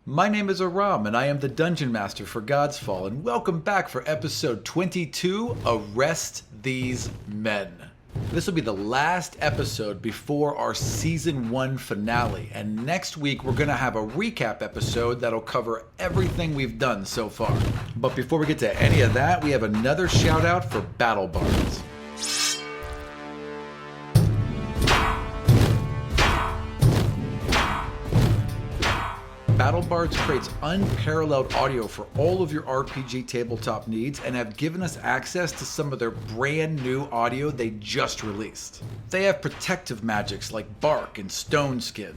My name is Aram, and I am the Dungeon Master for Godsfall, and welcome back for episode 22, Arrest These Men. This will be the last episode before our Season 1 finale, and next week we're going to have a recap episode that'll cover everything we've done so far. But before we get to any of that, we have another shout out for BattleBards. BattleBards creates unparalleled audio for all of your RPG tabletop needs and have given us access to some of their brand new audio they just released. They have protective magics like bark and stone skin,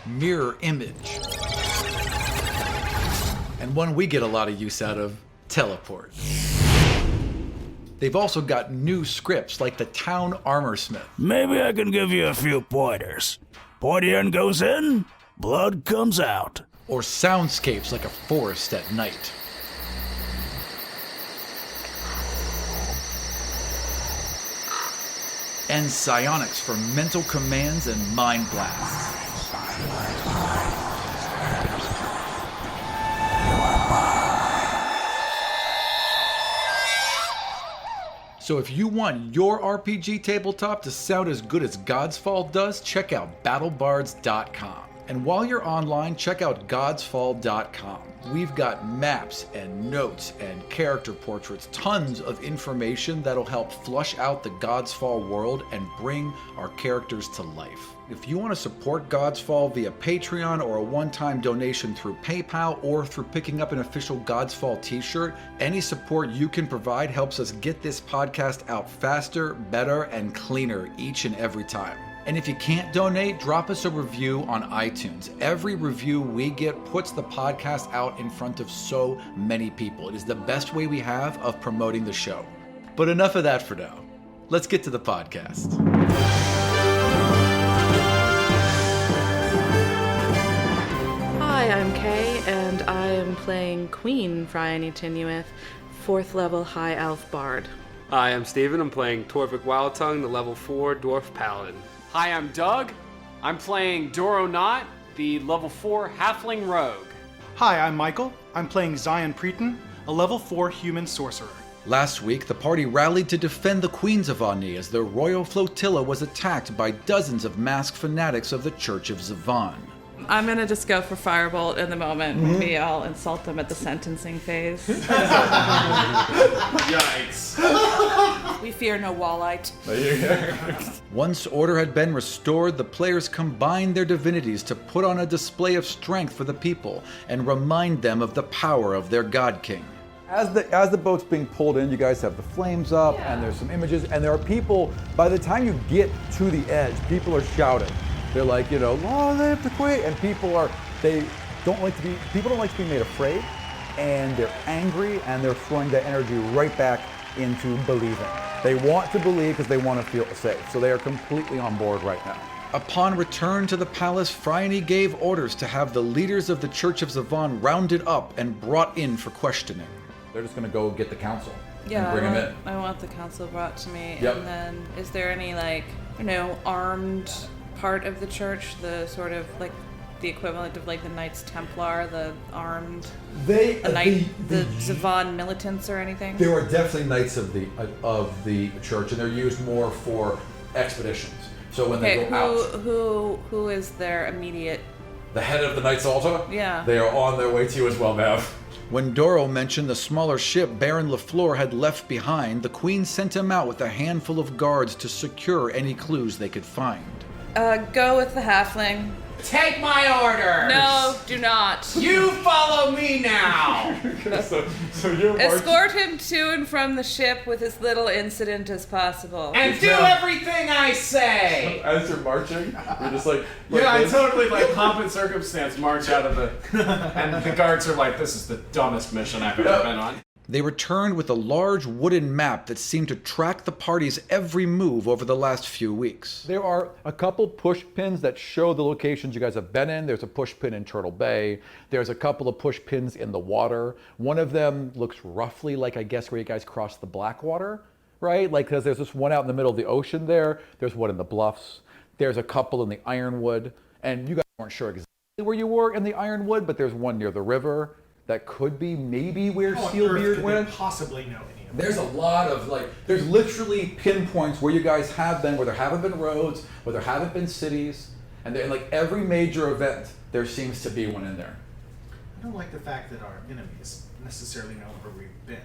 mirror image, and one we get a lot of use out of, teleport. They've also got new scripts like the Town Armorsmith. Maybe I can give you a few pointers. Pointy goes in, blood comes out. Or soundscapes like a forest at night. And psionics for mental commands and mind blasts. So if you want your RPG tabletop to sound as good as Godsfall does, check out BattleBards.com. And while you're online, check out Godsfall.com. We've got maps and notes and character portraits, tons of information that'll help flush out the Godsfall world and bring our characters to life. If you want to support Godsfall via Patreon or a one-time donation through PayPal or through picking up an official Godsfall t-shirt, any support you can provide helps us get this podcast out faster, better, and cleaner each and every time. And if you can't donate, drop us a review on iTunes. Every review we get puts the podcast out in front of so many people. It is the best way we have of promoting the show. But enough of that for now. Let's get to the podcast. Hi, I'm Kay, and I am playing Queen Phryane, 4th level High Elf Bard. Hi, I'm Steven. I'm playing Torrvick Wildtongue, the level 4 Dwarf Paladin. Hi, I'm Doug. I'm playing Dorro, the level 4 Halfling Rogue. Hi, I'm Michael. I'm playing Xion and Phryane, a level 4 human sorcerer. Last week, the party rallied to defend the Queens of Ani as their royal flotilla was attacked by dozens of masked fanatics of the Church of Zavan. I'm gonna just go for Firebolt in the moment. Maybe I'll insult them at the sentencing phase. Yikes. We fear no wallite. Once order had been restored, the players combined their divinities to put on a display of strength for the people and remind them of the power of their God King. As the boat's being pulled in, you guys have the flames up, and there's some images, and there are people, by the time you get to the edge, people are shouting. They're like, oh, they have to quit, and people don't like to be made afraid, and they're angry, and they're throwing that energy right back into believing. They want to believe because they want to feel safe, so they are completely on board right now. Upon return to the palace, Phryane gave orders to have the leaders of the Church of Zavan rounded up and brought in for questioning. They're just going to go get the council Yeah, and bring them in. I want the council brought to me. Yep. And then, is there any, armed part of the church, the sort of, the equivalent of, the Knights Templar, the armed... the Zavan militants or anything? There are definitely knights of the church, and they're used more for expeditions. So when they go out... Who is their immediate... The head of the Knights Altar? Yeah. They are on their way to you as well, Mav. When Dorro mentioned the smaller ship Baron LaFleur had left behind, the Queen sent him out with a handful of guards to secure any clues they could find. Go with the halfling. Take my order! No, do not. You follow me now! so you're Escort him to and from the ship with as little incident as possible. And do everything I say! As you're marching, you're just like Yeah, I this. totally, pomp and circumstance march out of the... And the guards are like, this is the dumbest mission I've ever been on. They returned with a large wooden map that seemed to track the party's every move over the last few weeks. There are a couple push pins that show the locations you guys have been in. There's a push pin in Turtle Bay. There's a couple of push pins in the water. One of them looks roughly like, I guess, where you guys crossed the Blackwater, right? Because there's this one out in the middle of the ocean there. There's one in the bluffs. There's a couple in the Ironwood, and you guys weren't sure exactly where you were in the Ironwood, but there's one near the river that could be maybe where Steelbeard went. Possibly know any of There's a lot of there's literally pinpoints where you guys have been, where there haven't been roads, where there haven't been cities, and in every major event, there seems to be one in there. I don't like the fact that our enemies necessarily know where we've been.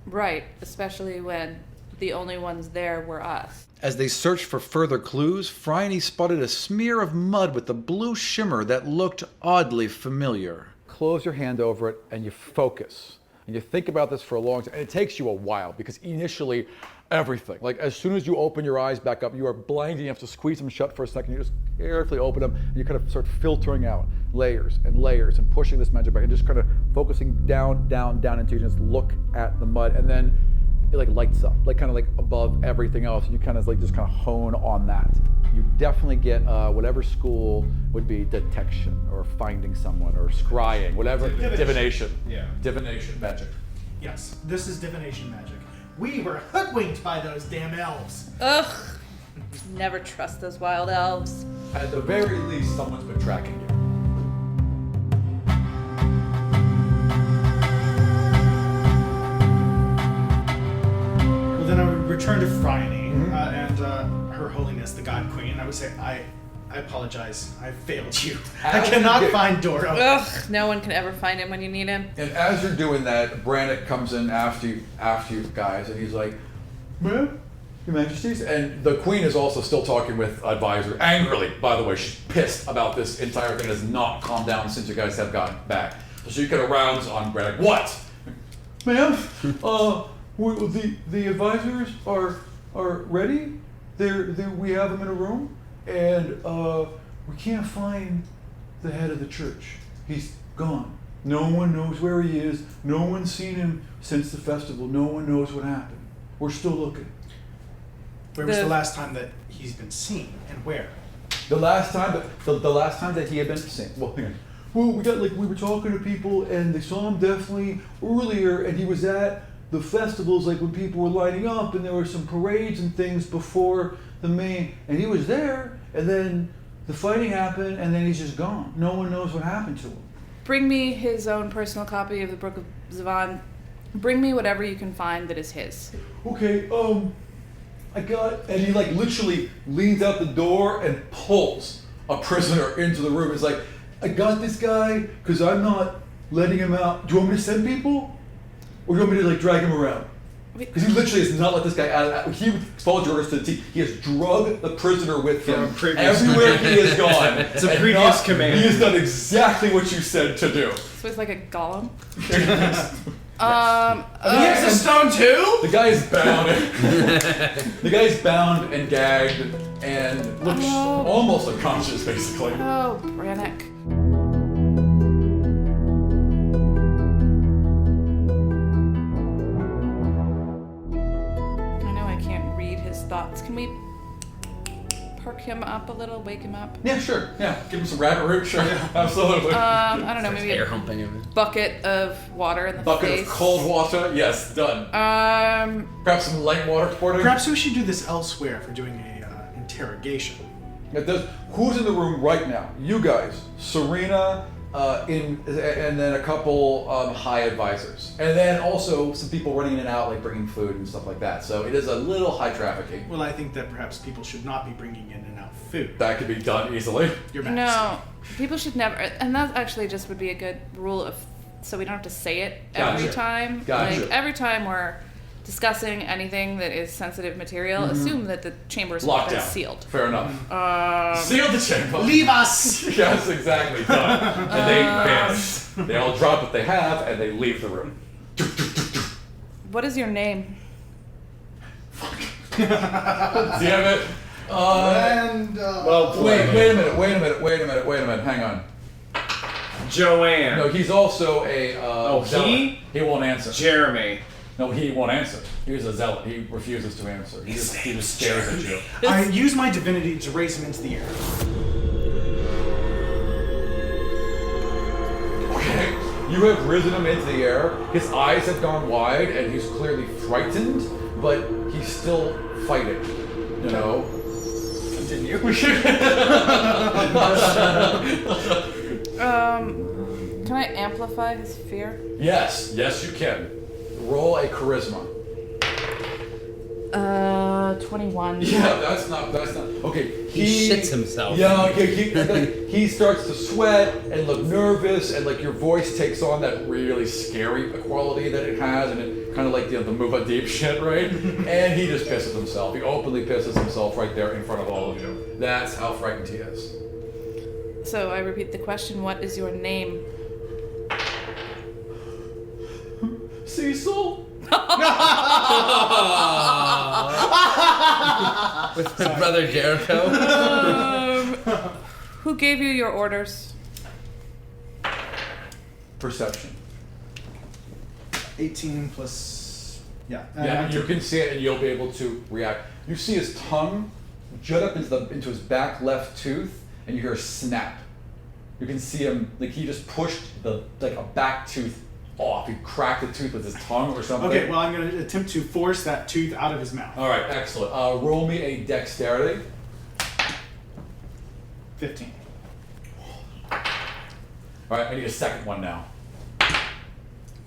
Right, especially when the only ones there were us. As they searched for further clues, Phryane spotted a smear of mud with a blue shimmer that looked oddly familiar. Close your hand over it and you focus. And you think about this for a long time. And it takes you a while because initially, everything, as soon as you open your eyes back up, you are blinded. You have to squeeze them shut for a second. You just carefully open them and you kind of start filtering out layers and pushing this magic back and just kind of focusing down until you just look at the mud. And then it lights up, above everything else. You kind of just hone on that. You definitely get whatever school would be detection or finding someone or scrying, whatever. Divination. Yeah. Divination magic. Yes, this is divination magic. We were hoodwinked by those damn elves. Ugh. Never trust those wild elves. At the very least, someone's been tracking you. Then I would return to Phryane and Her Holiness, the God Queen. I would say, I apologize. I failed you. I cannot find Dorro. Ugh, no one can ever find him when you need him. And as you're doing that, Brannick comes in after you guys, and he's like, "Ma'am, Your Majesties." And the Queen is also still talking with Advisor angrily. By the way, she's pissed about this entire thing. Has not calmed down since you guys have gotten back. So she kind of rounds on Brannick. What, ma'am? The advisors are ready. We have them in a room, and we can't find the head of the church. He's gone. No one knows where he is. No one's seen him since the festival. No one knows what happened. We're still looking. Where was the last time that he's been seen, and where? The last time that he had been seen. Well, hang on. Well, we were talking to people, and they saw him definitely earlier, and he was at the festivals, when people were lining up, and there were some parades and things before the main, and he was there, and then the fighting happened, and then he's just gone. No one knows what happened to him. Bring me his own personal copy of the Book of Zavan. Bring me whatever you can find that is his. Okay, I got, and he literally leans out the door and pulls a prisoner into the room. It's I got this guy because I'm not letting him out. Do you want me to send people? Or do you want me to drag him around? Because he literally has not let this guy out. He followed your orders to the T. He has drugged the prisoner with him everywhere he has gone. It's a previous command. He has done exactly what you said to do. So he's like a golem? He has a stone too? The guy is bound. The guy is bound and gagged and looks almost unconscious, basically. Oh, Brannick. Thoughts. Can we perk him up a little, wake him up? Yeah, sure. Yeah, give him some rabbit root. Sure, absolutely. I don't know, maybe Air a humping him. bucket of water in the Bucket face. of cold water. Yes, done. Perhaps some light water sporting. Perhaps we should do this elsewhere for doing a interrogation. Who's in the room right now? You guys, Serena, and then a couple high advisors, and then also some people running in and out, bringing food and stuff like that. So it is a little high trafficking. Well, I think that perhaps people should not be bringing in and out food. That could be done easily. Your No, Majesty. people should never, and that actually just would be a good rule of, so we don't have to say it every time. Gotcha. Every time we're discussing anything that is sensitive material, assume that the chamber is Locked down. sealed. Fair enough. Seal the chamber. Leave us! Yes, exactly. Done. And they vanish. They all drop what they have and they leave the room. What is your name? Damn it. Well, Wait a minute. Hang on. Joanne. No, he's also a. he? He won't answer. Jeremy. No, he won't answer. He's a zealot. He refuses to answer. He just stares at you. I use my divinity to raise him into the air. Okay. You have risen him into the air. His eyes have gone wide, and he's clearly frightened, but he's still fighting. You know. continue. Can I amplify his fear? Yes, you can. Roll a charisma. 21. Yeah, that's not. Okay, He shits himself. Yeah, okay. He starts to sweat and look nervous, and like your voice takes on that really scary quality that it has, and it kind of like the move a deep shit, right? And he just pisses himself. He openly pisses himself right there in front of all of you. That's how frightened he is. So I repeat the question, what is your name? Cecil? With my brother Jericho. Who gave you your orders? Perception. 18 plus. Yeah. Yeah, you can see it and you'll be able to react. You see his tongue jut up into his back left tooth, and you hear a snap. You can see him, like he just pushed a back tooth off. He cracked the tooth with his tongue or something. Okay, well, I'm going to attempt to force that tooth out of his mouth. All right, excellent. Roll me a dexterity. 15. All right, I need a second one now.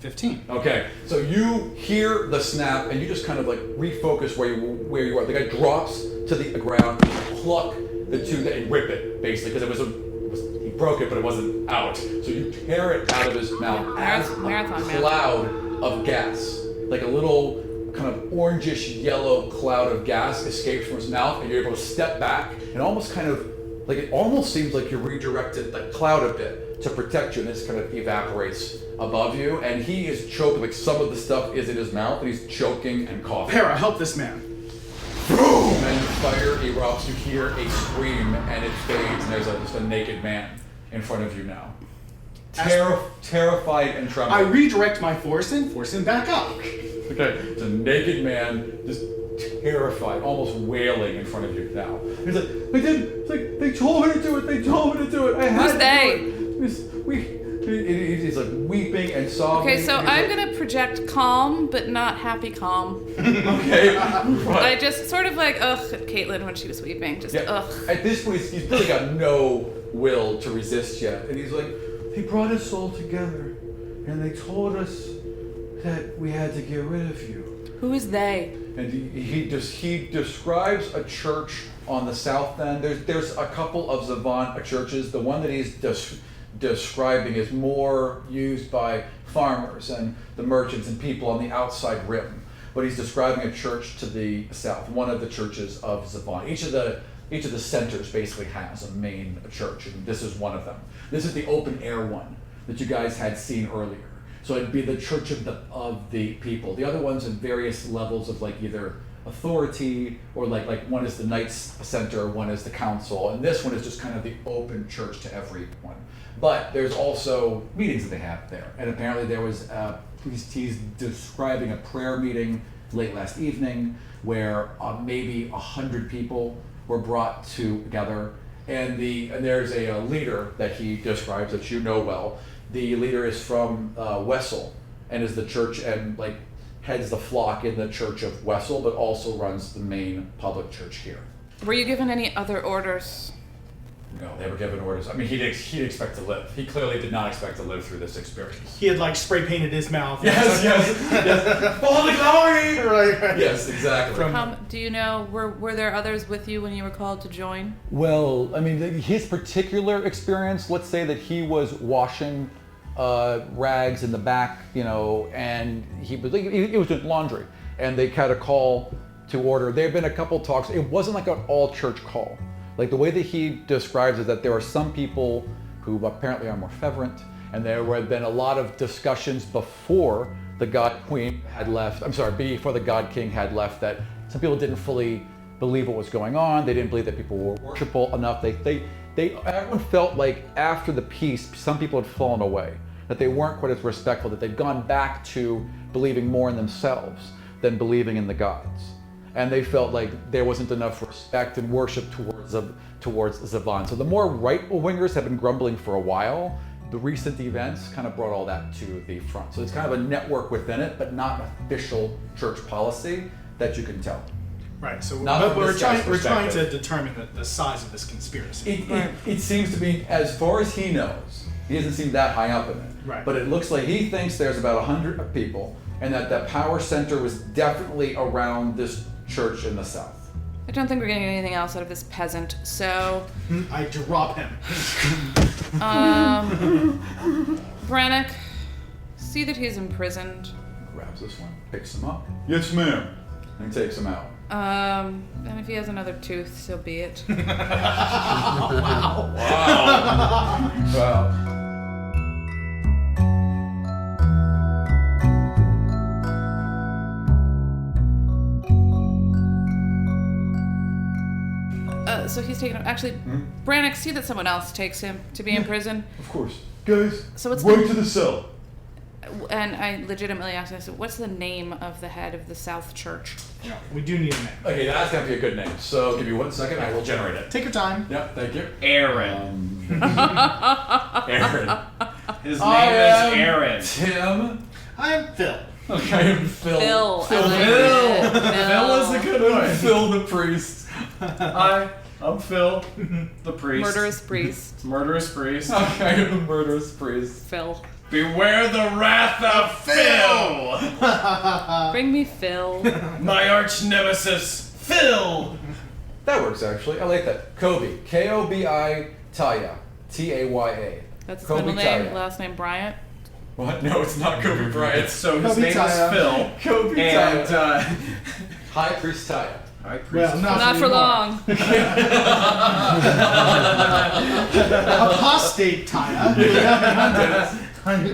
15. Okay, so you hear the snap and you just kind of like refocus where you are. The guy drops to the ground, pluck the tooth and rip it, basically, because he broke it, but it wasn't out. So you tear it out of his mouth as a cloud of gas, like a little kind of orangish yellow cloud of gas escapes from his mouth, and you're able to step back and almost kind of like it almost seems like you redirected the cloud a bit to protect you, and this kind of evaporates above you, and he is choking, like some of the stuff is in his mouth, and he's choking and coughing. Hera, help this man. Boom! And fire erupts, you hear a scream, and it fades, and there's just a naked man in front of you now. Terrified and trembling. I redirect my force and force him back up. Okay, it's a naked man, just terrified, almost wailing in front of you now. He's like, it's like, they told me to do it, I had Who's to they? do it. He's like weeping and sobbing. Okay, so I'm gonna project calm, but not happy calm. Okay. I just sort of like, ugh, at Caitlin when she was weeping. Just, ugh. At this point, he's really got no will to resist yet. And he's like, they brought us all together, and they told us that we had to get rid of you. Who is they? And he describes a church on the south end. There's a couple of Zavanite churches. The one that he's describing is more used by farmers and the merchants and people on the outside rim. But he's describing a church to the south, one of the churches of Zavanite. Each of the centers basically has a main church, and this is one of them. This is the open air one that you guys had seen earlier. So it'd be the church of the people. The other ones in various levels of like either authority or like one is the Knights Center, one is the council, and this one is just kind of the open church to everyone. But there's also meetings that they have there, and apparently there was he's describing a prayer meeting late last evening where maybe 100 people were brought together, and there's a leader that he describes that you know well. The leader is from Wessel and is the church and like heads the flock in the church of Wessel, but also runs the main public church here. Were you given any other orders? No, they were given orders. I mean, he'd expect to live. He clearly did not expect to live through this experience. He had like spray painted his mouth. Yes. For the glory! Right. Yes, exactly. Do you know, were there others with you when you were called to join? Well, I mean, his particular experience, let's say that he was washing rags in the back, and he was doing laundry, and they had a call to order. There have been a couple talks. It wasn't like an all church call. Like the way that he describes it, that there are some people who apparently are more fervent, and there had been a lot of discussions before the God Queen had left. Before the God King had left, that some people didn't fully believe what was going on. They didn't believe that people were worshipful enough. Everyone felt like after the peace, some people had fallen away, that they weren't quite as respectful, that they'd gone back to believing more in themselves than believing in the gods. And they felt like there wasn't enough respect and worship towards Zavan. So the more right-wingers have been grumbling for a while. The recent events kind of brought all that to the front. So it's kind of a network within it, but not an official church policy that you can tell. Right. So Not but from we're this guy's trying to perspective. determine the size of this conspiracy. It seems to be, as far as he knows, he doesn't seem that high up in it. Right. But it looks like he thinks there's about 100 people, and that power center was definitely around this church in the south. I don't think we're getting anything else out of this peasant, so... I drop him. Brannick, see that he's imprisoned. Grabs this one, picks him up. Yes, ma'am. And takes him out. And if he has another tooth, so be it. Wow. So he's taken... Actually, Brannick, see that someone else takes him to be in prison. Of course. Guys, So what's right the- to the cell. And I legitimately asked myself, what's the name of the head of the South Church? Yeah, we do need a name. Okay, that's gonna be a good name. So give me 1 second, I will generate it. Take your time. Yep, thank you. Aaron. Aaron. His I name am is Aaron. Tim. I'm Phil. Okay, Phil. Phil. Phil. I like Phil. it. Phil is a good one. Phil the priest. Hi, I'm Phil, the priest. Murderous priest. Murderous priest. Okay, the murderous priest. Phil. Beware the wrath of Phil! Bring me Phil. My arch nemesis, Phil! That works actually. I like that. Kobe. Kobi Taya. Taya. That's his Kobe middle name, Taya. last name Bryant. What? No, it's not Kobe Bryant. So his Kobe name Taya. is Phil. Kobe And, Taya. High Priest Taya. High priest. Well, Not for long. Apostate Taya.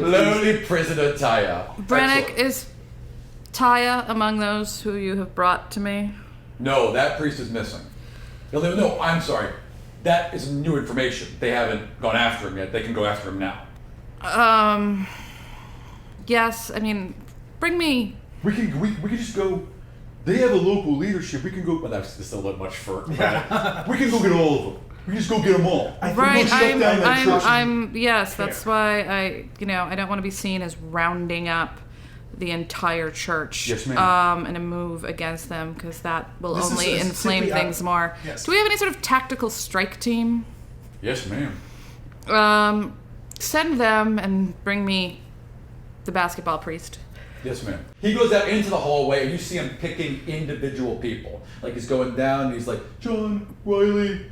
Lowly prisoner Taya. Brannick, Excellent. is Taya among those who you have brought to me? No, that priest is missing. No, I'm sorry. That is new information. They haven't gone after him yet. They can go after him now. Yes, I mean, bring me... We can just go. They have a local leadership. We can go. Well, that's still a little much for. We can go get all of them. We can just go get them all. Right, shut down that church. yes, that's why I don't want to be seen as rounding up the entire church. Yes, ma'am. In a move against them, because that will This is only a inflame simply- things more. yes. Do we have any sort of tactical strike team? Yes, ma'am. Send them and bring me the basketball priest. Yes, ma'am. He goes out into the hallway, and you see him picking individual people. Like he's going down, and he's like, John, Riley,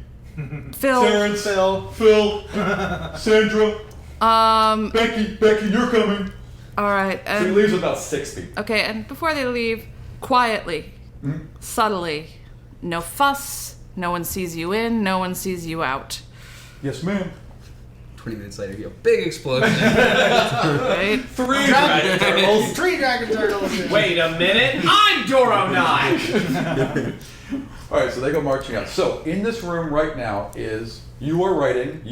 Phil. Terrence, Phil, Sandra, Becky, you're coming. All right. So he leaves with about 6 people. Okay, and before they leave, quietly, subtly, no fuss, no one sees you in, no one sees you out. Yes, ma'am. 20 minutes later, you have a big explosion. Right? 3 dragon turtles. 3 dragon turtles. Wait a minute, I'm Dorro 9! All right, so they go marching out. So in this room right now is you are writing.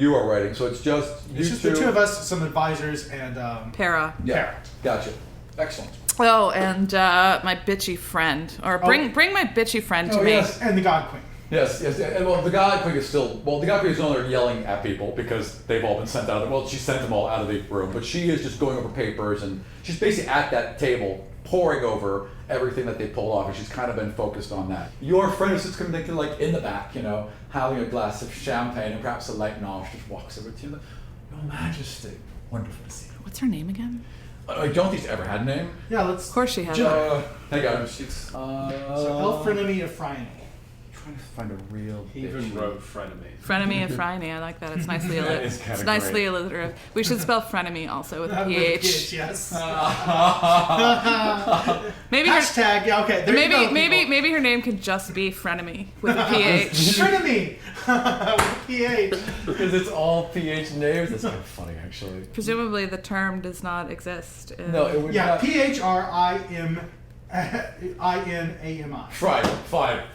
So it's just you It's just the two of us, some advisors, and Para. Yeah, gotcha. Excellent. Oh, and my bitchy friend. Or bring my bitchy friend to me. Yes. and the God Queen. Yes. And well, the God Queen is still. Well, the God Queen is no longer yelling at people because they've all been sent out. Well, she sent them all out of the room, but she is just going over papers and she's basically at that table poring over everything that they pulled off, and she's kind of been focused on that. Your friend is just kind of like in the back, having a glass of champagne and perhaps a light knowledge, just walks over to you. Your Majesty, wonderful to see you. What's her name again? I don't think she's ever had a name. Yeah, let's. Of course she has. Hang on, she's. So Elfrenemy of Phryane. Trying to find a real. He even wrote frenemy. Frenemy of Phryane. I like that. It's nicely That is kinda it's nicely great. alliterative. We should spell frenemy also with a With PH. yes. Maybe her, Hashtag. Yeah. Okay. There you go, people. maybe her name could just be Frenemy with a PH. Frenemy. With PH. Because it's all PH names. That's kind of funny, actually. Presumably the term does not exist. No, it would Yeah. not. PHRINAMI. Fine.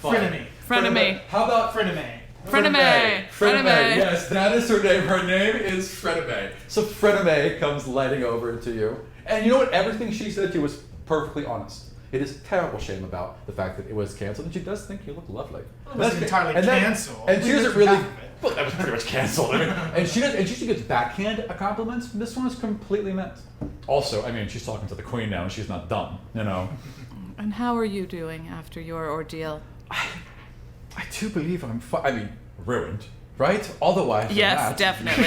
Frenemy. Frenemy. How about Frenemy. Frenemy. Frenemy. Yes, that is her name. Her name is Frenemy. So Frenemy comes lighting over to you. And you know what? Everything she said to you was perfectly honest. It is terrible shame about the fact that it was canceled, and she does think you look lovely. It wasn't entirely canceled. And she We doesn't missed really. half of it. Well, that was pretty much canceled. I mean, and she gets backhand compliments. This one is completely meant. Also, I mean, she's talking to the queen now, and she's not dumb. And how are you doing after your ordeal? I do believe I'm ruined, right? Otherwise, Yes, definitely.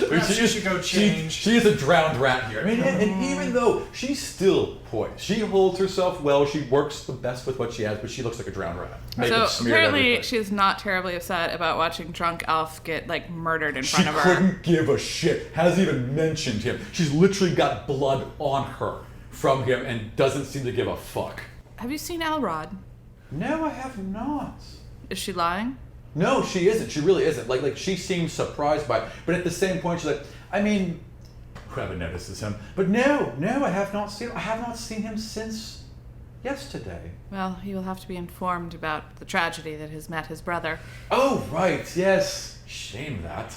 Perhaps you should go change. She is a drowned rat here. I mean, and even though she's still poised, she holds herself well. She works the best with what she has, but she looks like a drowned rat. So apparently, she's not terribly upset about watching drunk Alf get like murdered in front of her. She couldn't give a shit. Hasn't even mentioned him. She's literally got blood on her from him and doesn't seem to give a fuck. Have you seen Elrod? No, I have not. Is she lying? No, she isn't. She really isn't. Like she seems surprised by it. But at the same point, she's like, I mean, whoever notices him. But no, I have not seen him. I have not seen him since yesterday. Well, he will have to be informed about the tragedy that has met his brother. Oh, right. Yes. Shame that.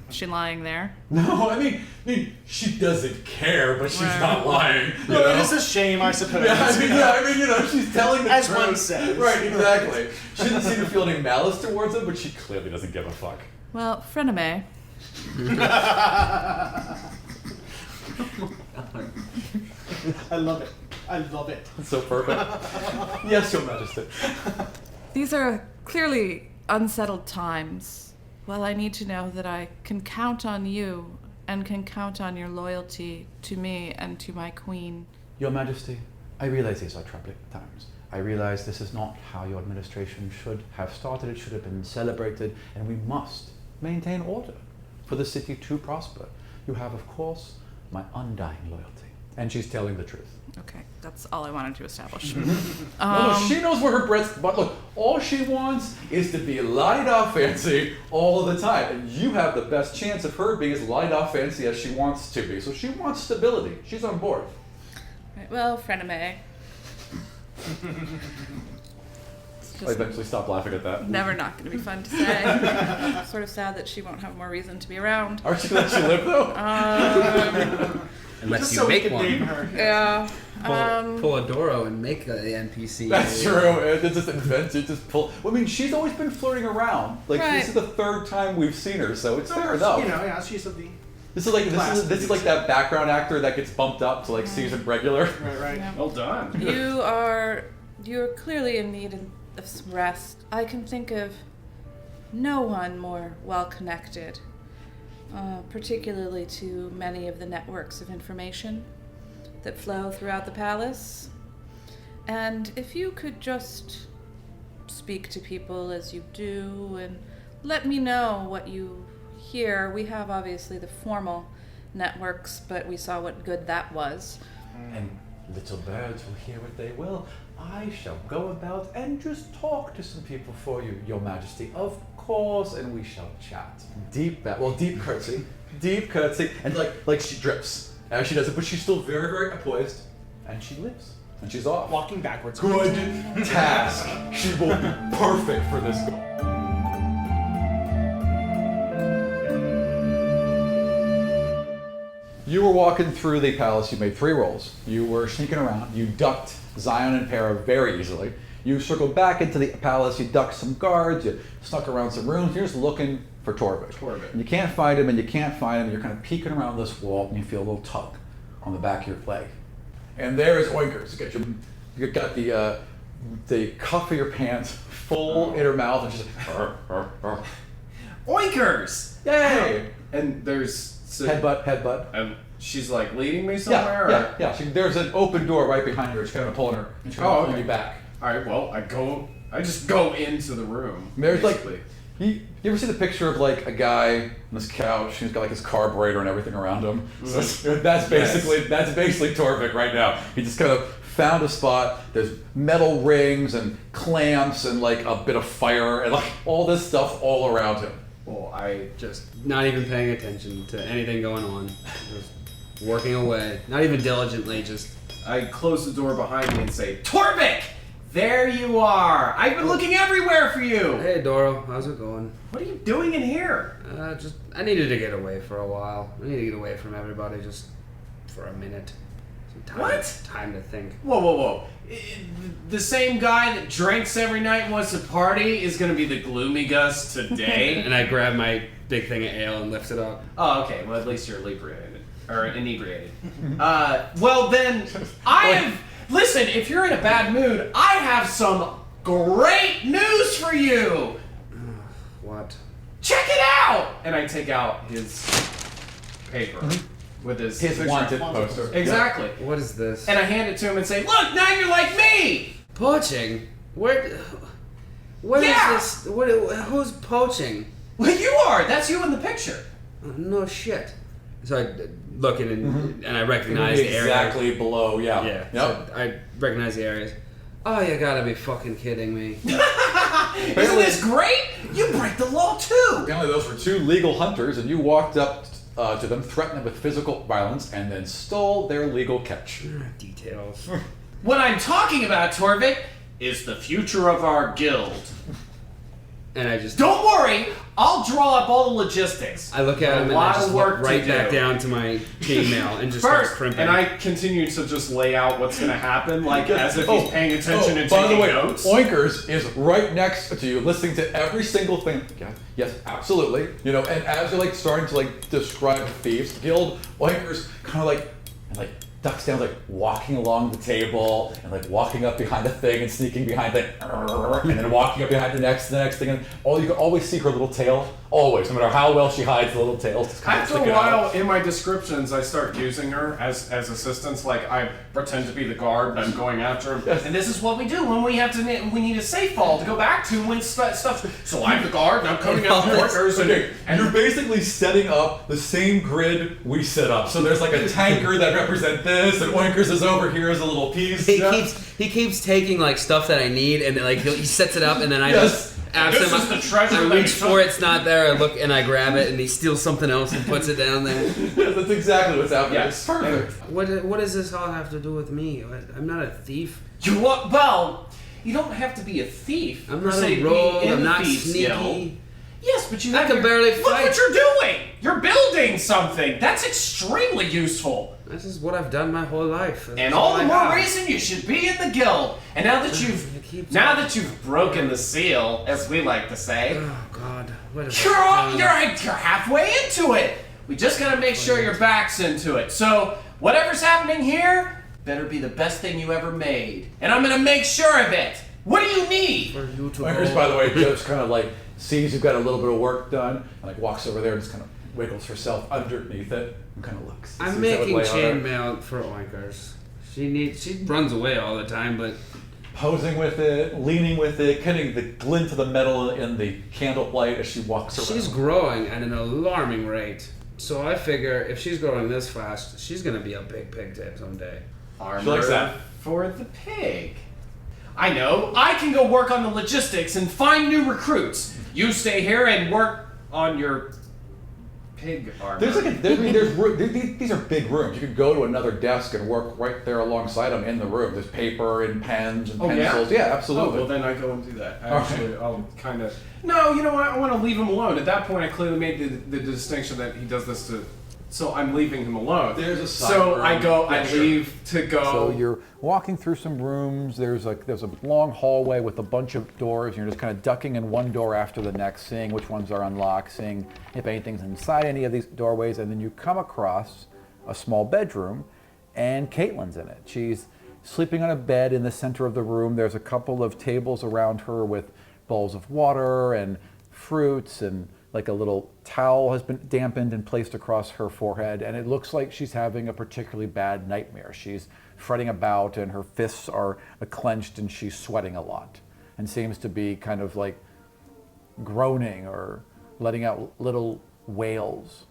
Is she lying there? No, I mean, she doesn't care, but she's not lying. No, it is a shame, I suppose. I mean, she's telling the As truth. one says. Right, exactly. She doesn't seem to feel any malice towards him, but she clearly doesn't give a fuck. Well, Freneme. I love it. I love it. It's so perfect. Yes, Your Majesty. These are clearly unsettled times. Well, I need to know that I can count on you and can count on your loyalty to me and to my queen. Your Majesty, I realize these are troubling times. I realize this is not how your administration should have started. It should have been celebrated, and we must maintain order for the city to prosper. You have, of course, my undying loyalty. And she's telling the truth. Okay, that's all I wanted to establish. No, she knows where her breath's... But look, all she wants is to be la-di-da fancy all the time. And you have the best chance of her being as la-di-da fancy as she wants to be. So she wants stability. She's on board. Right, well, Freneme. I eventually stopped laughing at that. Never not going to be fun to say. Sort of sad that she won't have more reason to be around. Aren't you glad she lived, though? Unless Just you so we make can one. name her. Yeah. Pull a Dorro and make the NPC. That's true. It's just invented. Just pull. Well, I mean, she's always been flirting around. Like Right. this is the third time we've seen her, so it's fair You enough. know, yeah, she's of the... This is like this is like that background actor that gets bumped up to like season regular. Right. Yeah. Well done. You're clearly in need of some rest. I can think of no one more well connected, particularly to many of the networks of information that flow throughout the palace. And if you could just speak to people as you do and let me know what you hear. We have obviously the formal networks, but we saw what good that was. And little birds will hear what they will. I shall go about and just talk to some people for you, Your Majesty. Of course, and we shall chat. Deep curtsy, and like she drips as she does it, but she's still very, very poised, and she lives, and she's off. Walking backwards. Good task. She will be perfect for this goal. You were walking through the palace. You made 3 rolls. You were sneaking around. You ducked Xion and Phryane very easily. You circled back into the palace. You ducked some guards. You snuck around some rooms. You're just looking for Torrvick. And you can't find him, and you can't find him. You're kind of peeking around this wall, and you feel a little tug on the back of your leg. And there is Oinkers. You got the cuff of your pants full in her mouth, and she's like, Oinkers! yay! And there's Headbutt. And she's like leading me somewhere. Yeah. There's an open door right behind her. She's kind of pulling her. And she's pulling you back. All right. Well, I just go into the room. There's basically. like, you ever see the picture of like a guy on this couch? He's got like his carburetor and everything around him. So that's basically Torrvick right now. He just kind of found a spot. There's metal rings and clamps and like a bit of fire and like all this stuff all around him. Well, I just Not even paying attention to anything going on. Just working away. Not even diligently, just... I close the door behind me and say, Torrvick! There you are! I've been looking everywhere for you! Hey, Dorro, how's it going? What are you doing in here? I needed to get away for a while. I needed to get away from everybody just for a minute. Some time, time to think. Whoa. The same guy that drinks every night and wants to party is going to be the gloomy Gus today? And I grabbed my big thing of ale and lift it up. Oh, okay. Well, at least you're inebriated. Well, then, I have Listen, if you're in a bad mood, I have some great news for you. What? Check it out! And I take out his paper with his picture. wanted poster. Exactly. What is this? And I hand it to him and say, look, now you're like me! Poaching? What Yeah. is this? Who's poaching? Well, you are. That's you in the picture. No shit. So I look in and I recognize the area. Exactly below, yeah. Yeah. Yep. So I recognize the areas. Oh, you gotta be fucking kidding me. Isn't this great? You break the law too. Apparently those were two legal hunters, and you walked up to them, threatened them with physical violence, and then stole their legal catch. Details. What I'm talking about, Torrvick, is the future of our guild. And I just Don't worry, I'll draw up all the logistics. I look at him and I just look right back down to my chain mail and just start First, crimping. and I continue to just lay out what's going to happen, like as if he's paying attention and by taking the way, notes. Oinkers is right next to you, listening to every single thing. Yeah, yes, absolutely. You know, and as you're like starting to like describe the thieves guild, Oinkers kind of like ducks down, like walking along the table and like walking up behind the thing and sneaking behind the and then walking up behind the next thing, and you can always see her little tail. Always, no matter how well she hides, the little tail just kind of After a sticking while, out. in my descriptions, I start using her as assistants. Like I pretend to be the guard, and I'm going after him. And this is what we do when we need a safe fall to go back to when stuff. So I'm the guard, and I'm coming out the workers. And You're basically setting up the same grid we set up. So there's like a tanker that represents this, and Oinkers is over here as a little piece. He keeps taking like stuff that I need and like he sets it up and then I just absent This is the treasure I that reach he took. for it, it's not there. I look and I grab it and he steals something else and puts it down there. That's exactly what's happening. Yes. It's perfect. What does this all have to do with me? I'm not a thief. you what? Well, you don't have to be a thief. I'm per not se, a to rogue. be in I'm the not Thieves Guild. sneaky. Yes, but you I can barely Look fight. what you're doing! You're building something! That's extremely useful. This is what I've done my whole life. That's And all the I more have. reason you should be in the guild. And now that you've broken the seal, as we like to say, Oh God, what have you're I done? you're halfway into it. We just gotta make sure your back's into it. So whatever's happening here better be the best thing you ever made. And I'm gonna make sure of it. What do you need? For you to Oinkers, go. by the way, just kind of like sees you've got a little bit of work done, and like walks over there and just kind of wiggles herself underneath it and kind of looks. I'm sees that would making lay on her. chainmail for Oinkers. She runs away all the time, but Posing with it, leaning with it, getting the glint of the metal in the candlelight as she walks around. she's growing at an alarming rate. So I figure if she's growing this fast, she's gonna be a big pigtail someday. Armor She likes that. for the pig. I know. I can go work on the logistics and find new recruits. You stay here and work on your pig armor. These are big rooms. You could go to another desk and work right there alongside them in the room. There's paper and pens and pencils. Yeah, absolutely. Oh, well, then I go and do that. Actually, I'll kind of... No, you know what? I want to leave him alone. At that point, I clearly made the distinction that he does this to... So I'm leaving him alone. There's a side So room. I go, Yeah, I sure. leave to go... So you're walking through some rooms. There's a long hallway with a bunch of doors. You're just kind of ducking in one door after the next, seeing which ones are unlocked, seeing if anything's inside any of these doorways, and then you come across a small bedroom, and Caitlin's in it. She's sleeping on a bed in the center of the room. There's a couple of tables around her with bowls of water and fruits, and like a little towel has been dampened and placed across her forehead, and it looks like she's having a particularly bad nightmare. She's fretting about and her fists are clenched and she's sweating a lot and seems to be kind of like groaning or letting out little wails.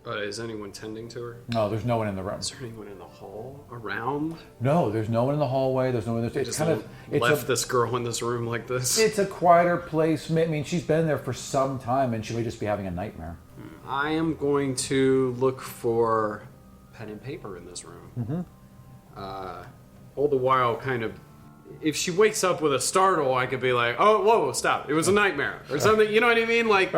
Is anyone tending to her? No, there's no one in the room. Is there anyone in the hall around? No, there's no one in the hallway. There's no one. It's Just kind of left this girl in this room like this. It's a quieter place. I mean, she's been there for some time, and she may just be having a nightmare. I am going to look for pen and paper in this room. All the while, kind of, if she wakes up with a startle, I could be like, "Oh, whoa, stop! It was a nightmare," or something. You know what I mean? Like,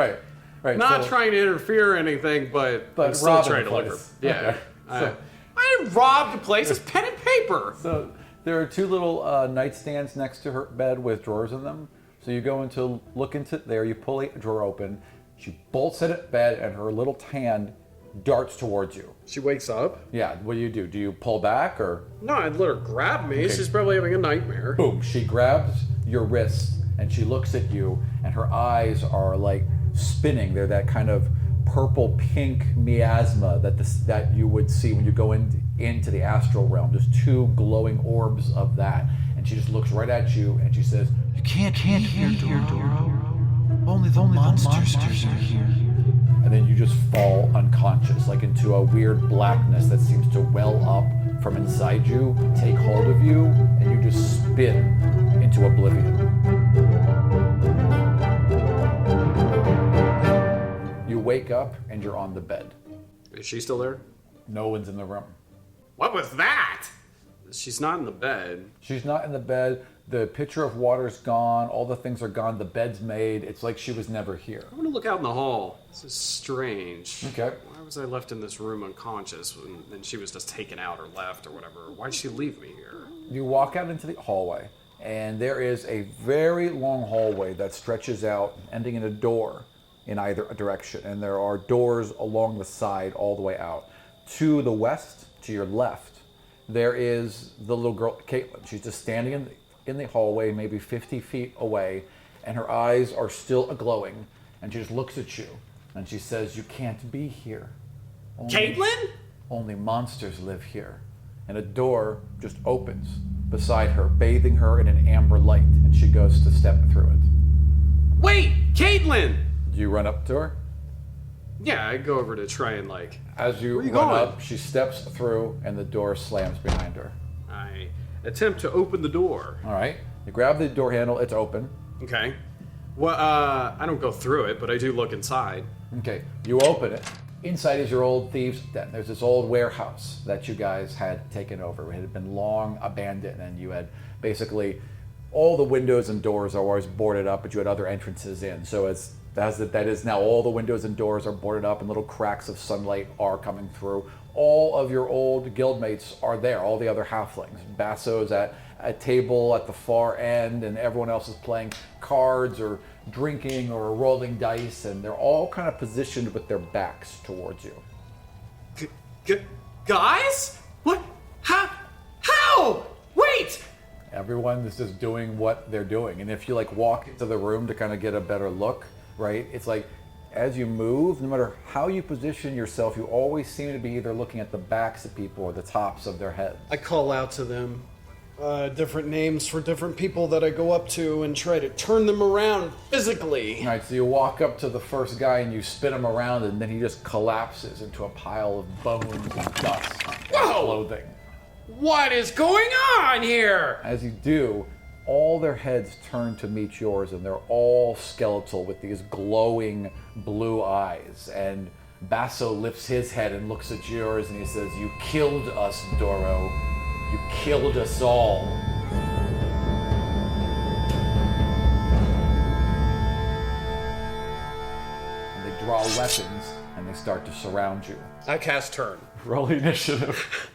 Right. not so, trying to interfere or anything, but I'm still robbing trying the to look place. for. Yeah. Okay. I didn't rob the place. It's pen and paper. So there are two little nightstands next to her bed with drawers in them. So you go into look into there. You pull a drawer open. She bolts it at bed, and her little hand darts towards you. She wakes up? Yeah, what do? Do you pull back or? No, I'd let her grab me. Okay. She's probably having a nightmare. Boom, she grabs your wrists and she looks at you and her eyes are like spinning. They're that kind of purple pink miasma that you would see when you go into the astral realm. Just two glowing orbs of that. And she just looks right at you and she says, You can't hear Dorro. Only the monsters are here. and then you just fall unconscious, like into a weird blackness that seems to well up from inside you, take hold of you, and you just spin into oblivion. You wake up and you're on the bed. Is she still there? No one's in the room. What was that? She's not in the bed. She's not in the bed. The pitcher of water's gone. All the things are gone. The bed's made. It's like she was never here. I'm gonna look out in the hall. This is strange. Okay. Why was I left in this room unconscious and she was just taken out or left or whatever? Why'd she leave me here? You walk out into the hallway, and there is a very long hallway that stretches out, ending in a door in either direction. And there are doors along the side all the way out. To the west, to your left, there is the little girl, Caitlin. She's just standing in the hallway, maybe 50 feet away, and her eyes are still glowing. And she just looks at you, and she says, "You can't be here. Caitlin? Only monsters live here." And a door just opens beside her, bathing her in an amber light, and she goes to step through it. Wait, Caitlin! Do you run up to her? Yeah, I go over to try and As you Where you run going? up, she steps through, and the door slams behind her. I attempt to open the door. All right. You grab the door handle. It's open. Okay. Well, I don't go through it, but I do look inside. Okay. You open it. Inside is your old thieves' den. There's this old warehouse that you guys had taken over. It had been long abandoned, and you had basically all the windows and doors are always boarded up, but you had other entrances in. So that is now all the windows and doors are boarded up, and little cracks of sunlight are coming through. All of your old guildmates are there, all the other halflings. Basso's at a table at the far end, and everyone else is playing cards or drinking or rolling dice, and they're all kind of positioned with their backs towards you. Guys? What? How? Wait! Everyone is just doing what they're doing. And if you walk into the room to kind of get a better look, right? It's like as you move, no matter how you position yourself, you always seem to be either looking at the backs of people or the tops of their heads. I call out to them. Different names for different people that I go up to and try to turn them around physically. All right, so you walk up to the first guy and you spin him around, and then he just collapses into a pile of bones and dust and clothing. What is going on here? As you do, all their heads turn to meet yours, and they're all skeletal with these glowing blue eyes. And Basso lifts his head and looks at yours, and he says, "You killed us, Dorro. You killed us all." And they draw weapons, and they start to surround you. I cast turn. Roll initiative.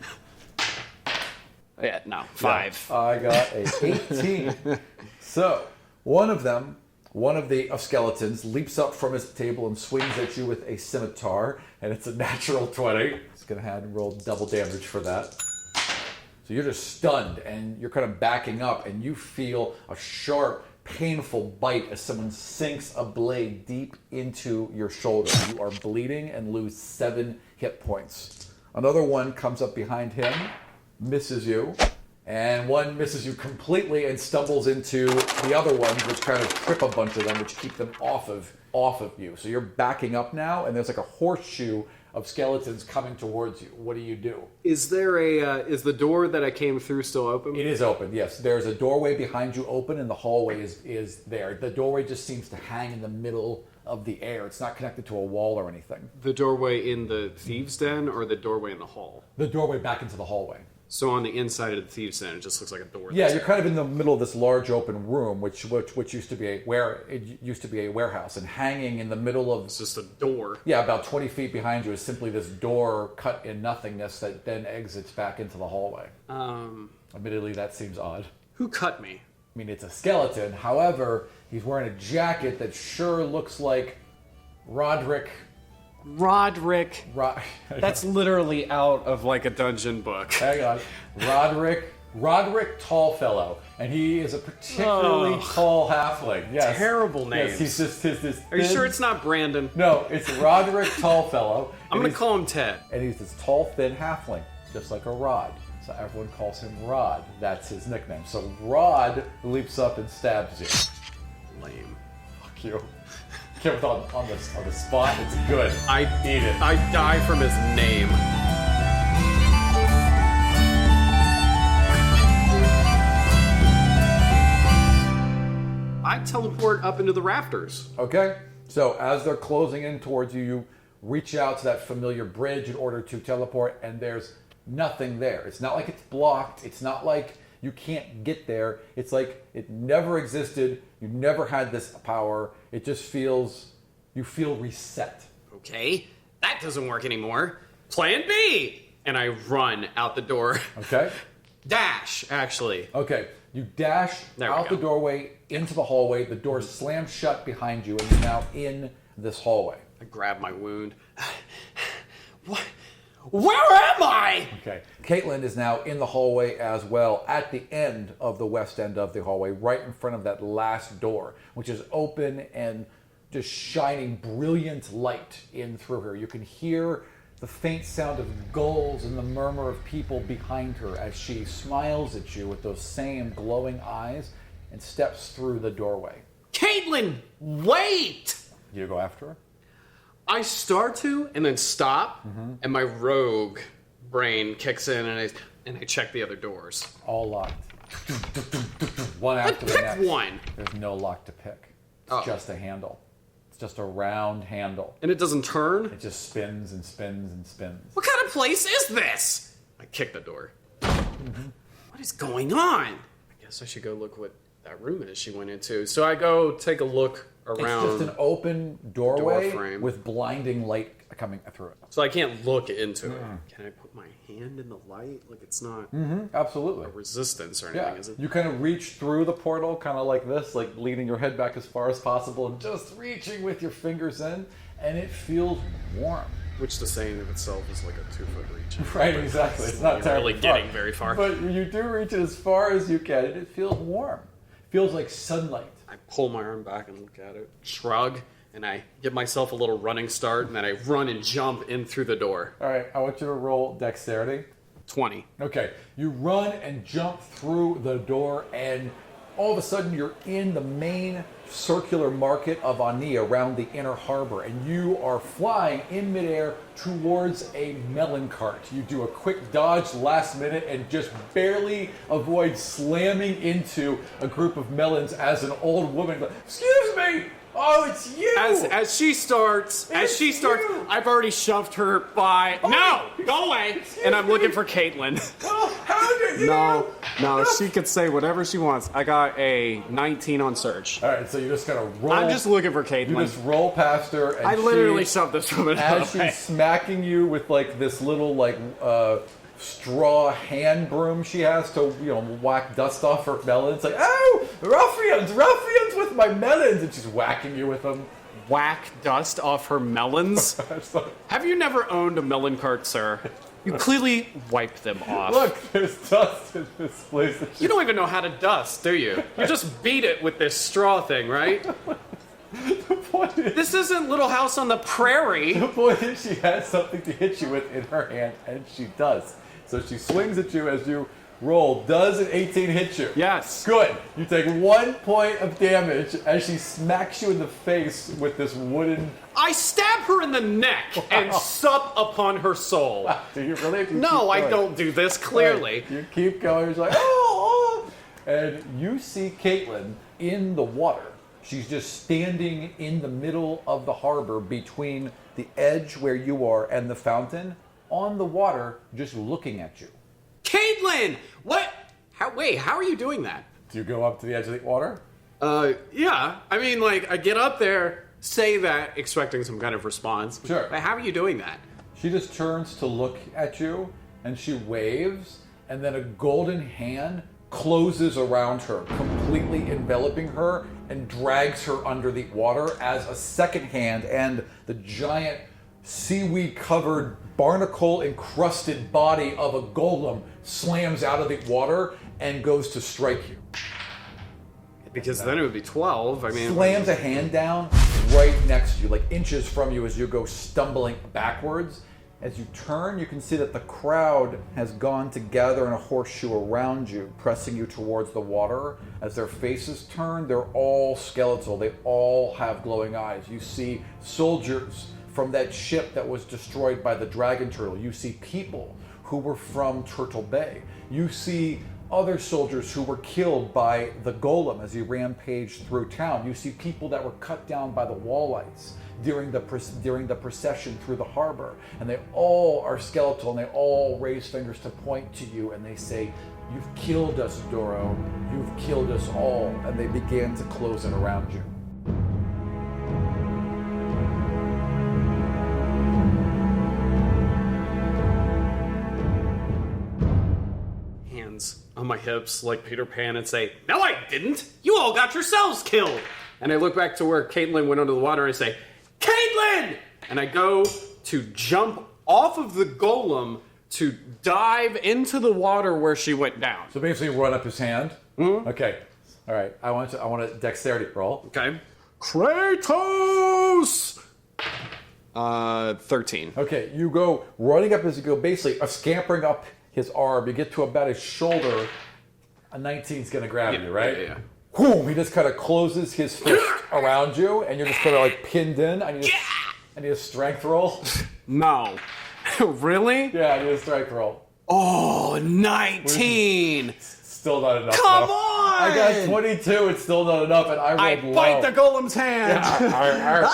Yeah, no, 5. I got a 18. So, one of the skeletons leaps up from his table and swings at you with a scimitar, and it's a natural 20. It's going to have to roll double damage for that. So you're just stunned, and you're kind of backing up, and you feel a sharp, painful bite as someone sinks a blade deep into your shoulder. You are bleeding and lose 7 hit points. Another one comes up behind him, misses you, and one misses you completely and stumbles into the other ones, which kind of trip a bunch of them, which keep them off of you. So you're backing up now, and there's like a horseshoe of skeletons coming towards you. What do you do? Is there is the door that I came through still open? It is open, yes. There's a doorway behind you open, and the hallway is there. The doorway just seems to hang in the middle of the air. It's not connected to a wall or anything. The doorway in the thieves' den or the doorway in the hall? The doorway back into the hallway. So on the inside of the thieves' den, it just looks like a door. Yeah, you're kind of in the middle of this large open room, which used to be a warehouse, and hanging in the middle of It's just a door. Yeah, about 20 feet behind you is simply this door cut in nothingness that then exits back into the hallway. Admittedly, that seems odd. Who cut me? I mean, it's a skeleton. However, he's wearing a jacket that sure looks like Roderick Roderick. That's literally out of like a dungeon book. Hang on. Roderick Tallfellow. And he is a particularly tall halfling. Yes. Terrible names. Yes, he's just this Are you thin- sure it's not Brandon? No, it's Roderick Tallfellow. I'm going to call him Ted. And he's this tall, thin halfling, just like a Rod. So everyone calls him Rod. That's his nickname. So Rod leaps up and stabs you. Lame. Fuck you. Get on the spot. It's good. I eat it. I die from his name. I teleport up into the rafters. Okay. So as they're closing in towards you, you reach out to that familiar bridge in order to teleport, and there's nothing there. It's not like it's blocked. It's not like you can't get there. It's like it never existed. You never had this power. It just feels, you feel reset. Okay, that doesn't work anymore. Plan B! And I run out the door. Okay. Dash, actually. Okay. You dash There we out the go. doorway into the hallway. The door slams shut behind you, and you're now in this hallway. I grab my wound. What? Where am I? Okay. Caitlin is now in the hallway as well, at the end of the west end of the hallway, right in front of that last door, which is open and just shining brilliant light in through her. You can hear the faint sound of gulls and the murmur of people behind her as she smiles at you with those same glowing eyes and steps through the doorway. Caitlin, wait! You go after her? I start to and then stop, and my rogue brain kicks in, and I check the other doors. All locked. One after the Pick next. one. There's no lock to pick. It's Oh. just a handle. It's just a round handle. And it doesn't turn? It just spins and spins and spins. What kind of place is this? I kick the door. What is going on? I guess I should go look what that room is she went into. So I go take a look around. It's just an open doorway Door frame. with blinding light coming through it. So I can't look into it. Can I put my hand in the light? Like it's not Absolutely. a resistance or anything, Yeah. is it? You kind of reach through the portal, kind of like this, like leaning your head back as far as possible and just reaching with your fingers in, and it feels warm. Which the saying of itself is like a 2-foot reach. Right, exactly. It's not You're terribly really far. getting very far. But you do reach it as far as you can, and it feels warm. It feels like sunlight. I pull my arm back and look at it, shrug, and I give myself a little running start, and then I run and jump in through the door. All right, I want you to roll dexterity. 20. Okay, you run and jump through the door, and all of a sudden you're in the main circular market of Ani around the inner harbor, and you are flying in midair towards a melon cart. You do a quick dodge last minute and just barely avoid slamming into a group of melons as an old woman goes, "Excuse me! Oh, it's you!" As she starts, you. I've already shoved her by. No, go away! And I'm looking for Caitlin. Oh, how did you? No, she could say whatever she wants. I got a 19 on search. All right, so you just gotta roll. I'm just looking for You Caitlin. just roll past her, and I literally she, shoved this woman as away. she's smacking you with like this little like straw hand broom she has to whack dust off her melons. Like, oh, ruffians with my melons, and she's whacking you with them. Whack dust off her melons? Have you never owned a melon cart, sir? You clearly wipe them off. Look, there's dust in this place. That You don't even know how to dust, do you? You just beat it with this straw thing, right? the point is, This isn't Little House on the Prairie. the point is she has something to hit you with in her hand, and she does. So she swings at you as you roll. Does an 18 hit you? Yes. Good. You take 1 point of damage as she smacks you in the face with this wooden... I stab her in the neck and sup upon her soul. Do you really? You No, keep I going. don't do this, clearly. Right. You keep going. You're like, oh, oh. And you see Caitlin in the water. She's just standing in the middle of the harbor between the edge where you are and the fountain, on the water, just looking at you. Caitlin! What? How are you doing that? Do you go up to the edge of the water? Yeah. I mean, like, I get up there, say that, expecting some kind of response. Sure. But how are you doing that? She just turns to look at you, and she waves, and then a golden hand closes around her, completely enveloping her, and drags her under the water as a second hand and the giant seaweed-covered, barnacle-encrusted body of a golem slams out of the water and goes to strike you. Because then it would be 12. I mean, Slams a hand down right next to you, like inches from you as you go stumbling backwards. As you turn, you can see that the crowd has gone to gather in a horseshoe around you, pressing you towards the water. As their faces turn, they're all skeletal. They all have glowing eyes. You see soldiers from that ship that was destroyed by the dragon turtle. You see people who were from Turtle Bay. You see other soldiers who were killed by the golem as he rampaged through town. You see people that were cut down by the wallites during the procession through the harbor, and they all are skeletal, and they all raise fingers to point to you, and they say, "You've killed us, Dorro. You've killed us all." And they began to close it around you. hands on my hips like Peter Pan and say, "No, I didn't. You all got yourselves killed." And I look back to where Caitlin went under the water and I say, "Caitlin!" And I go to jump off of the golem to dive into the water where she went down. So basically run up his hand? Mm-hmm. Okay. All right. I want a dexterity roll. Okay. Kratos! 13. Okay, you go running up as you go, basically scampering up his arm. You get to about his shoulder. A 19's going to grab you, right? Yeah. Whoom, he just kind of closes his fist around you, and you're just kind of like pinned in. I need a strength roll. No. Really? Yeah, I need a strength roll. Oh, 19! Still not enough. Come though. on! I got 22, it's still not enough, and I rolled low. bite the golem's hand! Yeah.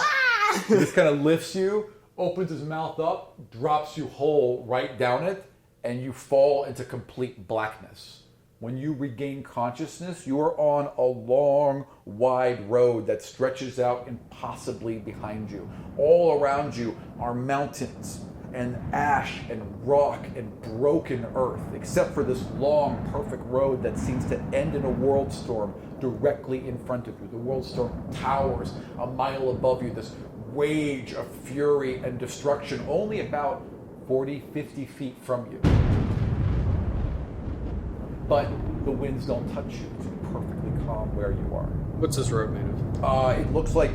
He just kind of lifts you, opens his mouth up, drops you whole right down it, and you fall into complete blackness. When you regain consciousness, you are on a long, wide road that stretches out impossibly behind you. All around you are mountains and ash and rock and broken earth, except for this long, perfect road that seems to end in a world storm directly in front of you. The world storm towers a mile above you, this rage of fury and destruction, only about 40, 50 feet from you. But the winds don't touch you. It's perfectly calm where you are. What's this road made of? It looks like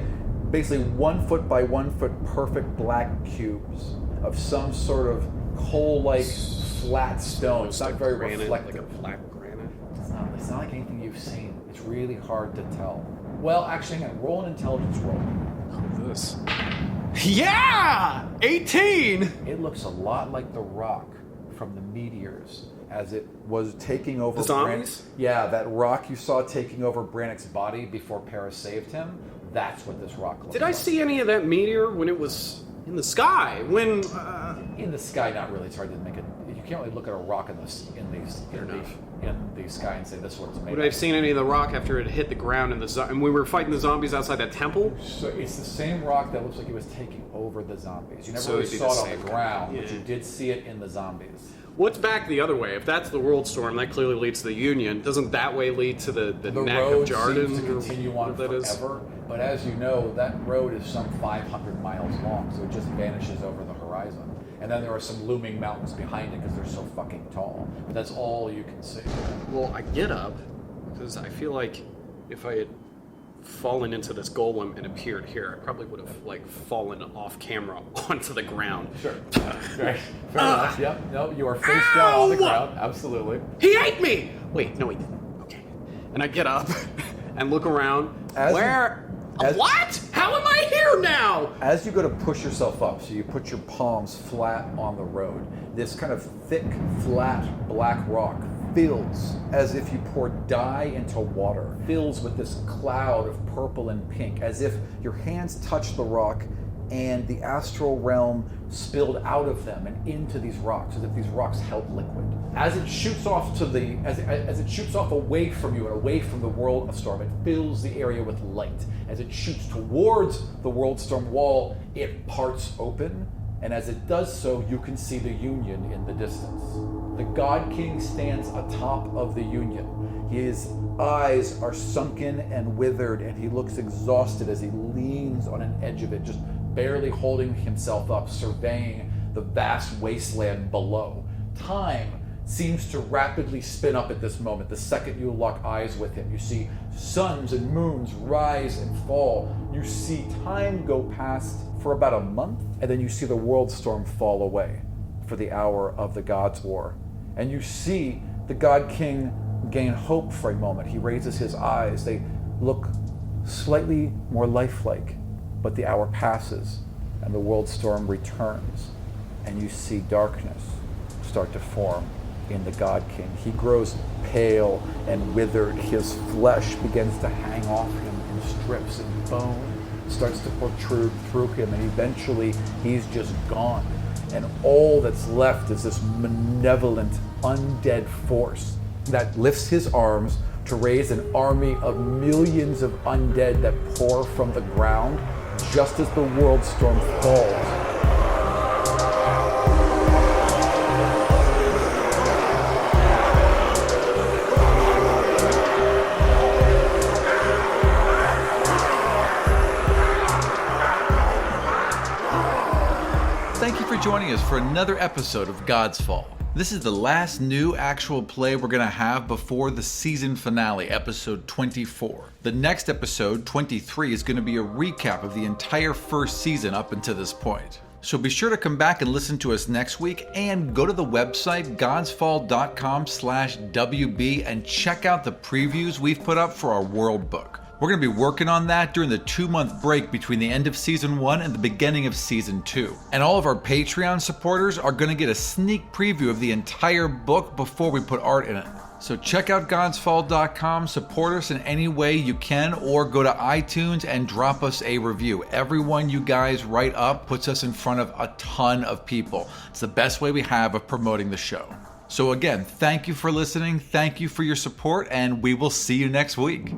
basically 1 foot by 1 foot perfect black cubes of some sort of coal-like flat stone. It's not very reflective. Like a flat granite? It's not like anything you've seen. It's really hard to tell. Well, actually, hang on. Roll an intelligence roll. This. Yeah! 18! It looks a lot like the rock from the meteors as it was taking over... The zombies? Yeah, that rock you saw taking over Brannick's body before Paris saved him. That's what this rock looks like. Did I see any of that meteor when it was in the sky? When... In the sky, not really. It's hard to make it... You can't really look at a rock in the sky and say this is what it's made of. Would I have seen any of the rock after it hit the ground and we were fighting the zombies outside that temple? So it's the same rock that looks like it was taking over the zombies. You never So really it'd be saw the it on the same ground, guy. but Yeah. you did see it in the zombies. What's back the other way? If that's the world storm, that clearly leads to the Union. Doesn't that way lead to the neck road of Jarden? seems to continue on that is? forever, but as you know, that road is some 500 miles long, so it just vanishes over the horizon. And then there are some looming mountains behind it because they're so fucking tall. But that's all you can see. Well, I get up because I feel like if I had fallen into this golem and appeared here, I probably would have fallen off camera onto the ground. Sure. Right. Fair enough. Yep. No, you are face down on the ground. Absolutely. He ate me! Wait, no, he didn't. Okay. And I get up and look around. What? How am I here now? As you go to push yourself up, so you put your palms flat on the road, this kind of thick, flat, black rock fills, as if you pour dye into water, fills with this cloud of purple and pink, as if your hands touch the rock and the astral realm spilled out of them and into these rocks, as if these rocks held liquid. As it shoots off as it shoots off away from you and away from the world of storm, it fills the area with light. As it shoots towards the world storm wall, it parts open, and as it does so, you can see the Union in the distance. The God King stands atop of the Union. His eyes are sunken and withered, and he looks exhausted as he leans on an edge of it, just barely holding himself up, surveying the vast wasteland below. Time seems to rapidly spin up at this moment. The second you lock eyes with him, you see suns and moons rise and fall. You see time go past for about a month, and then you see the world storm fall away for the hour of the God's War. And you see the God King gain hope for a moment. He raises his eyes. They look slightly more lifelike, but the hour passes and the world storm returns, and you see darkness start to form in the God King. He grows pale and withered. His flesh begins to hang off him in strips, and bone starts to protrude through him, and eventually he's just gone. And all that's left is this malevolent, undead force that lifts his arms to raise an army of millions of undead that pour from the ground just as the world storm falls. Thank you for joining us for another episode of Godsfall. This is the last new actual play we're going to have before the season finale, episode 24. The next episode, 23, is going to be a recap of the entire first season up until this point. So be sure to come back and listen to us next week, and go to the website godsfall.com/WB and check out the previews we've put up for our world book. We're going to be working on that during the 2-month break between the end of Season 1 and the beginning of Season 2. And all of our Patreon supporters are going to get a sneak preview of the entire book before we put art in it. So check out godsfall.com, support us in any way you can, or go to iTunes and drop us a review. Every one you guys write up puts us in front of a ton of people. It's the best way we have of promoting the show. So again, thank you for listening, thank you for your support, and we will see you next week.